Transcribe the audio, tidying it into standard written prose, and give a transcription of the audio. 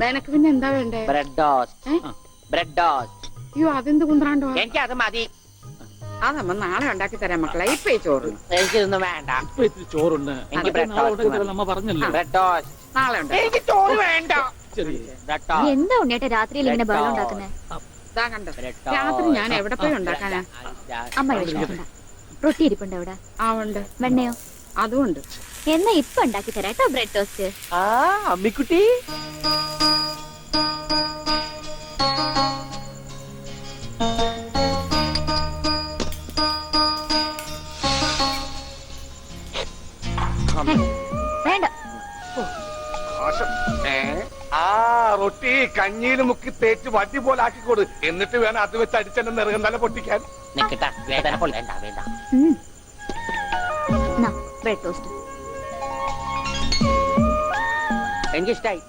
നിനക്ക് പിന്നെ എന്താ വേണ്ടേ? Bread toast. Bread toast. അയ്യോ അതെന്ത് കുന്ത്രാണ്ടോ? എനിക്ക് അത് മതി. അതമ്മ നാളെ ഉണ്ടാക്കി തരാം മക്കളെ. ഇപ്പൊ ഈ ചോറ് എനിക്കിതൊന്നും വേണ്ട. ചോറുണ്ട്. എനിക്ക് ബ്രെഡ് ടോസ്റ്റ്. നമ്മ പറഞ്ഞല്ലോ ബ്രെഡ് ടോസ്റ്റ്. നാളെ ഉണ്ട്. എനിക്ക് ചോറ് വേണ്ട. Bread toast. എന്താ ഉണ്ണിയേട്ടാ രാത്രിയിൽ ഇങ്ങനെ ബഹളം ഉണ്ടാക്കുന്നത്? ഇതാ കണ്ടോ, രാത്രി ഞാൻ എവിടെ പോയി ഉണ്ടാക്കാനാ? അമ്മ വിഷമിക്കണ്ട. റൊട്ടി ഇരിപ്പുണ്ട് അവിടെ. ആ ഉണ്ട്. വെണ്ണയോ? അതും ഉണ്ട്. എന്നാ ഇപ്പൊ ഉണ്ടാക്കി തരാം കേട്ടോ ബ്രെഡ് ടോസ്റ്റ്. ആ അമ്മിക്കുട്ടി. വേണ്ട. ആ റൊട്ടി കഞ്ഞിയിൽ മുക്കി തേച്ച് വടി പോലെ ആക്കിക്കോട്. എന്നിട്ട് വേണം അത് വെച്ച് അടിച്ചെന്നെ നെറുകന്തല പൊട്ടിക്കാൻ. നിക്കട്ടെ, വേദന കൊള്ളേണ്ട. വേണ്ട. Bread toast എനിക്കിഷ്ടായി.